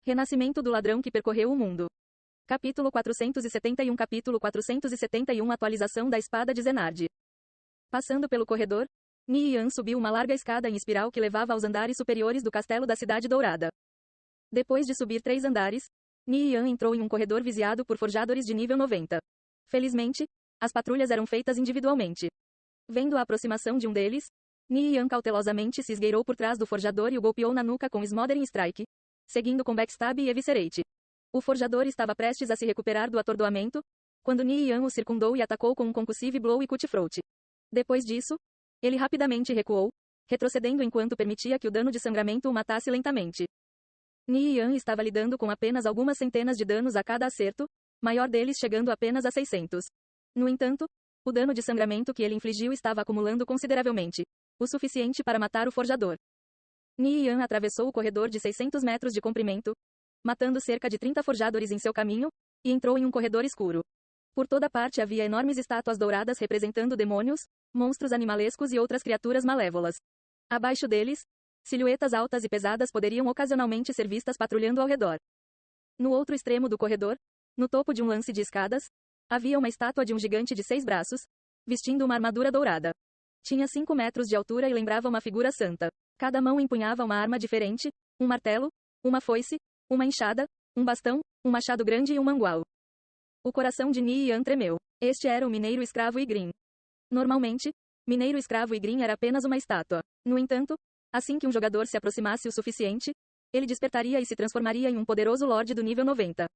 Renascimento do ladrão que percorreu o mundo. Capítulo 471. Capítulo 471. Atualização da espada de Zenard. Passando pelo corredor, Nian subiu uma larga escada em espiral que levava aos andares superiores do castelo da Cidade Dourada. Depois de subir 3 andares, Nian entrou em um corredor vigiado por forjadores de nível 90. Felizmente, as patrulhas eram feitas individualmente. Vendo a aproximação de um deles, Nian cautelosamente se esgueirou por trás do forjador e o golpeou na nuca com Smothering Strike, seguindo com Backstab e Eviscerate. O forjador estava prestes a se recuperar do atordoamento, quando Nian o circundou e atacou com um Concussive Blow e Cutthroat. Depois disso, ele rapidamente recuou, retrocedendo enquanto permitia que o dano de sangramento o matasse lentamente. Nian estava lidando com apenas algumas centenas de danos a cada acerto, maior deles chegando apenas a 600. No entanto, o dano de sangramento que ele infligiu estava acumulando consideravelmente, o suficiente para matar o forjador. Nian atravessou o corredor de 600 metros de comprimento, matando cerca de 30 forjadores em seu caminho, e entrou em um corredor escuro. Por toda parte havia enormes estátuas douradas representando demônios, monstros animalescos e outras criaturas malévolas. Abaixo deles, silhuetas altas e pesadas poderiam ocasionalmente ser vistas patrulhando ao redor. No outro extremo do corredor, no topo de um lance de escadas, havia uma estátua de um gigante de 6 braços, vestindo uma armadura dourada. Tinha 5 metros de altura e lembrava uma figura santa. Cada mão empunhava uma arma diferente, um martelo, uma foice, uma enxada, um bastão, um machado grande e um mangual. O coração de Nian tremeu. Este era o mineiro escravo Ygritte. Normalmente, mineiro escravo Ygritte era apenas uma estátua. No entanto, assim que um jogador se aproximasse o suficiente, ele despertaria e se transformaria em um poderoso lorde do nível 90.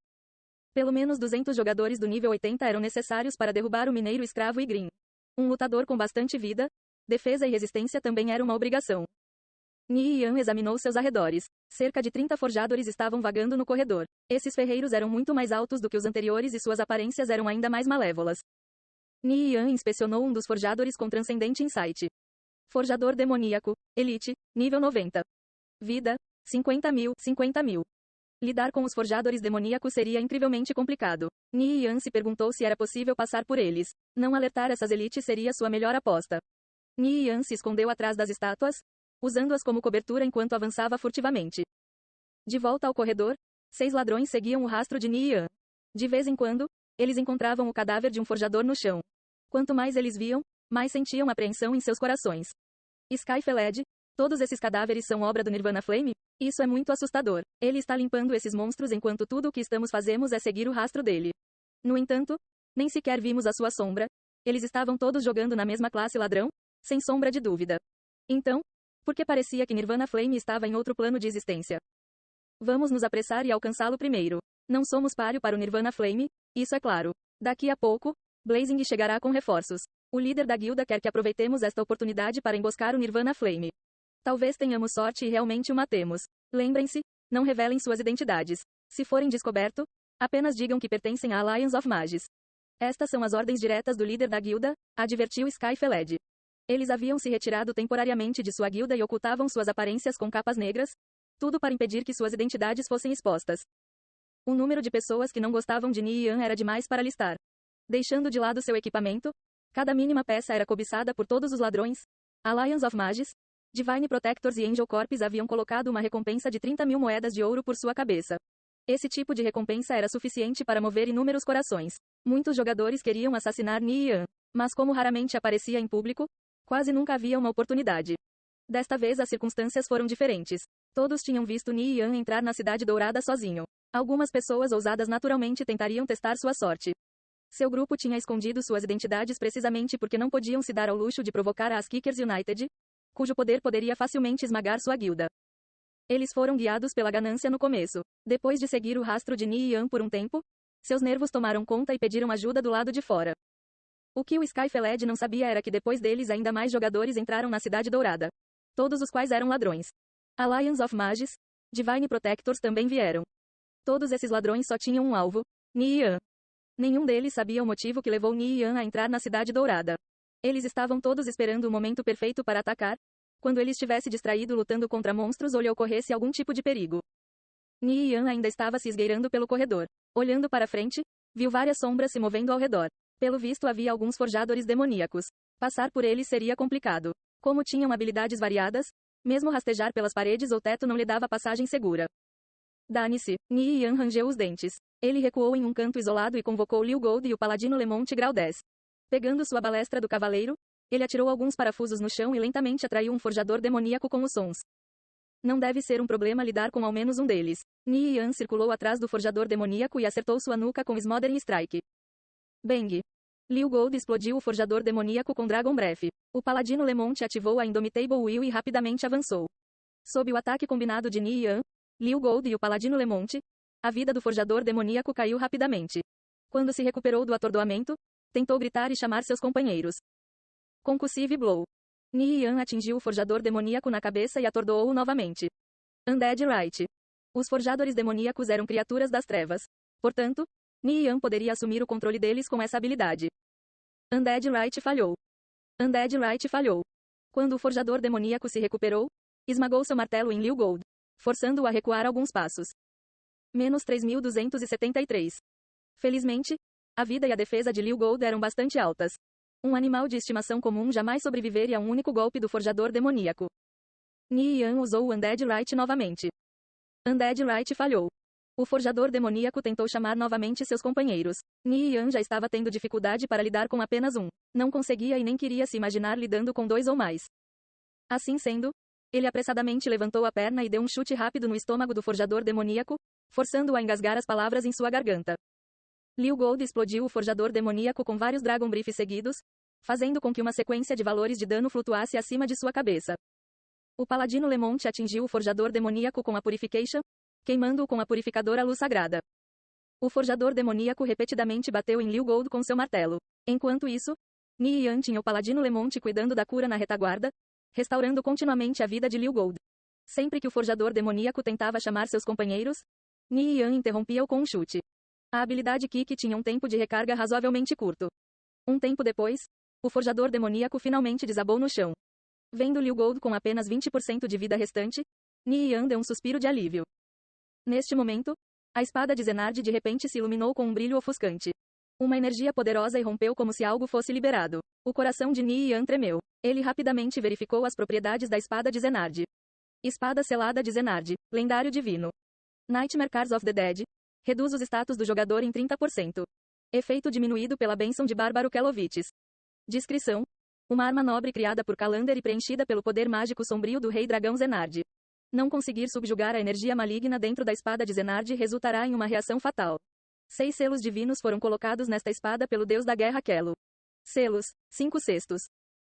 Pelo menos 200 jogadores do nível 80 eram necessários para derrubar o mineiro escravo Ygritte. Um lutador com bastante vida, defesa e resistência também era uma obrigação. Nian examinou seus arredores. Cerca de 30 forjadores estavam vagando no corredor. Esses ferreiros eram muito mais altos do que os anteriores e suas aparências eram ainda mais malévolas. Nian inspecionou um dos forjadores com transcendente insight. Forjador demoníaco, Elite, nível 90. Vida, 50.000. Lidar com os forjadores demoníacos seria incrivelmente complicado. Nian se perguntou se era possível passar por eles. Não alertar essas elites seria sua melhor aposta. Nian se escondeu atrás das estátuas, usando-as como cobertura enquanto avançava furtivamente. De volta ao corredor, 6 ladrões seguiam o rastro de Nian. De vez em quando, eles encontravam o cadáver de um forjador no chão. Quanto mais eles viam, mais sentiam apreensão em seus corações. Skyfeled, todos esses cadáveres são obra do Nirvana Flame? Isso é muito assustador. Ele está limpando esses monstros enquanto tudo o que estamos fazemos é seguir o rastro dele. No entanto, nem sequer vimos a sua sombra. Eles estavam todos jogando na mesma classe ladrão? Sem sombra de dúvida. Então, porque parecia que Nirvana Flame estava em outro plano de existência. Vamos nos apressar e alcançá-lo primeiro. Não somos páreo para o Nirvana Flame, isso é claro. Daqui a pouco, Blazing chegará com reforços. O líder da guilda quer que aproveitemos esta oportunidade para emboscar o Nirvana Flame. Talvez tenhamos sorte e realmente o matemos. Lembrem-se, não revelem suas identidades. Se forem descoberto, apenas digam que pertencem à Alliance of Mages. Estas são as ordens diretas do líder da guilda, advertiu Skyfeled. Eles haviam se retirado temporariamente de sua guilda e ocultavam suas aparências com capas negras, tudo para impedir que suas identidades fossem expostas. O número de pessoas que não gostavam de Nian era demais para listar. Deixando de lado seu equipamento, cada mínima peça era cobiçada por todos os ladrões. Alliance of Mages, Divine Protectors e Angel Corps haviam colocado uma recompensa de 30.000 moedas de ouro por sua cabeça. Esse tipo de recompensa era suficiente para mover inúmeros corações. Muitos jogadores queriam assassinar Nian, mas como raramente aparecia em público, quase nunca havia uma oportunidade. Desta vez as circunstâncias foram diferentes. Todos tinham visto Nian entrar na Cidade Dourada sozinho. Algumas pessoas ousadas naturalmente tentariam testar sua sorte. Seu grupo tinha escondido suas identidades precisamente porque não podiam se dar ao luxo de provocar as Kickers United, cujo poder poderia facilmente esmagar sua guilda. Eles foram guiados pela ganância no começo. Depois de seguir o rastro de Nian por um tempo, seus nervos tomaram conta e pediram ajuda do lado de fora. O que o Skyfeled não sabia era que depois deles ainda mais jogadores entraram na Cidade Dourada. Todos os quais eram ladrões. Alliance of Mages, Divine Protectors também vieram. Todos esses ladrões só tinham um alvo, Nian. Nenhum deles sabia o motivo que levou Nian a entrar na Cidade Dourada. Eles estavam todos esperando o momento perfeito para atacar, quando ele estivesse distraído lutando contra monstros ou lhe ocorresse algum tipo de perigo. Nian ainda estava se esgueirando pelo corredor. Olhando para frente, viu várias sombras se movendo ao redor. Pelo visto havia alguns forjadores demoníacos. Passar por eles seria complicado. Como tinham habilidades variadas, mesmo rastejar pelas paredes ou teto não lhe dava passagem segura. Dane-se. Ni Yan rangeu os dentes. Ele recuou em um canto isolado e convocou Liu Gold e o paladino Lemont grau 10. Pegando sua balestra do cavaleiro, ele atirou alguns parafusos no chão e lentamente atraiu um forjador demoníaco com os sons. Não deve ser um problema lidar com ao menos um deles. Ni Yan circulou atrás do forjador demoníaco e acertou sua nuca com Smothering Strike. Bang! Liu Gold explodiu o forjador demoníaco com Dragon Breath. O paladino Lemont ativou a Indomitable Will e rapidamente avançou. Sob o ataque combinado de Ni Yan, Liu Gold e o paladino Lemont, a vida do forjador demoníaco caiu rapidamente. Quando se recuperou do atordoamento, tentou gritar e chamar seus companheiros. Concussive Blow. Ni Yan atingiu o forjador demoníaco na cabeça e atordoou-o novamente. Undead Right. Os forjadores demoníacos eram criaturas das trevas. Portanto, Ni Yan poderia assumir o controle deles com essa habilidade. Undead Right falhou. Undead Right falhou. Quando o forjador demoníaco se recuperou, esmagou seu martelo em Liu Gold, forçando-o a recuar alguns passos. Menos 3.273. Felizmente, a vida e a defesa de Liu Gold eram bastante altas. Um animal de estimação comum jamais sobreviveria a um único golpe do forjador demoníaco. Ni Yan usou o Undead Right novamente. Undead Right falhou. O forjador demoníaco tentou chamar novamente seus companheiros. Ni Yan já estava tendo dificuldade para lidar com apenas um. Não conseguia e nem queria se imaginar lidando com 2 ou mais. Assim sendo, ele apressadamente levantou a perna e deu um chute rápido no estômago do forjador demoníaco, forçando-o a engasgar as palavras em sua garganta. Liu Gold explodiu o forjador demoníaco com vários Dragon Breath seguidos, fazendo com que uma sequência de valores de dano flutuasse acima de sua cabeça. O paladino Lemont atingiu o forjador demoníaco com a Purification, queimando-o com a purificadora luz sagrada. O forjador demoníaco repetidamente bateu em Liu Gold com seu martelo. Enquanto isso, Ni Yan tinha o paladino Lemont cuidando da cura na retaguarda, restaurando continuamente a vida de Liu Gold. Sempre que o forjador demoníaco tentava chamar seus companheiros, Ni Yan interrompia-o com um chute. A habilidade Kick tinha um tempo de recarga razoavelmente curto. Um tempo depois, o forjador demoníaco finalmente desabou no chão. Vendo Liu Gold com apenas 20% de vida restante, Ni Yan deu um suspiro de alívio. Neste momento, a espada de Zenard de repente se iluminou com um brilho ofuscante. Uma energia poderosa irrompeu como se algo fosse liberado. O coração de Ni Yan tremeu. Ele rapidamente verificou as propriedades da espada de Zenard. Espada selada de Zenard, lendário divino. Nightmare Cars of the Dead. Reduz os status do jogador em 30%. Efeito diminuído pela bênção de Bárbaro Kelovites. Descrição: uma arma nobre criada por Kalander e preenchida pelo poder mágico sombrio do Rei Dragão Zenard. Não conseguir subjugar a energia maligna dentro da espada de Zenard resultará em uma reação fatal. 6 selos divinos foram colocados nesta espada pelo deus da guerra Kelo. Selos: 5/6.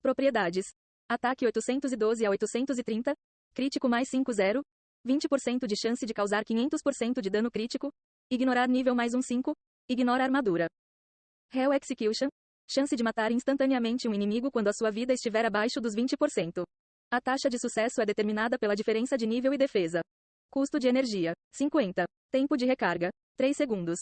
Propriedades: ataque 812 a 830, crítico mais 50, 20% de chance de causar 500% de dano crítico, ignorar nível mais 5, ignora armadura. Hell Execution, chance de matar instantaneamente um inimigo quando a sua vida estiver abaixo dos 20%. A taxa de sucesso é determinada pela diferença de nível e defesa. Custo de energia: 50. Tempo de recarga: 3 segundos.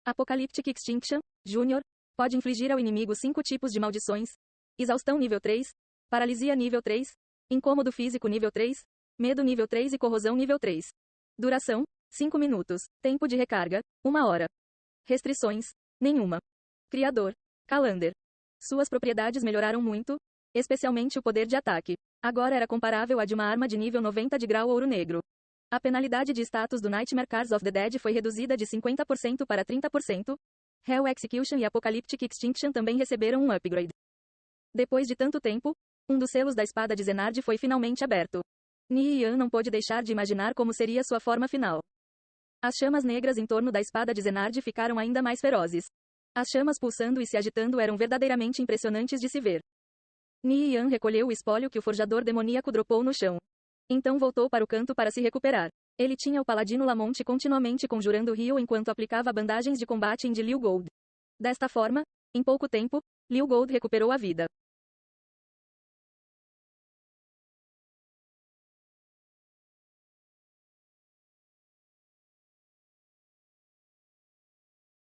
Apocalyptic Extinction, Júnior, pode infligir ao inimigo 5 tipos de maldições: exaustão nível 3, paralisia nível 3, incômodo físico nível 3, medo nível 3 e corrosão nível 3. Duração: 5 minutos. Tempo de recarga: 1 hora. Restrições: nenhuma. Criador: Kalander. Suas propriedades melhoraram muito, especialmente o poder de ataque. Agora era comparável à de uma arma de nível 90 de grau ouro negro. A penalidade de status do Nightmare Cars of the Dead foi reduzida de 50% para 30%. Hell Execution e Apocalyptic Extinction também receberam um upgrade. Depois de tanto tempo, um dos selos da espada de Zenard foi finalmente aberto. Ni Yan não pôde deixar de imaginar como seria sua forma final. As chamas negras em torno da espada de Zenard ficaram ainda mais ferozes. As chamas pulsando e se agitando eram verdadeiramente impressionantes de se ver. Ni Yan recolheu o espólio que o forjador demoníaco dropou no chão. Então voltou para o canto para se recuperar. Ele tinha o paladino Lamont continuamente conjurando Rio enquanto aplicava bandagens de combate em de Liu Gold. Desta forma, em pouco tempo, Liu Gold recuperou a vida.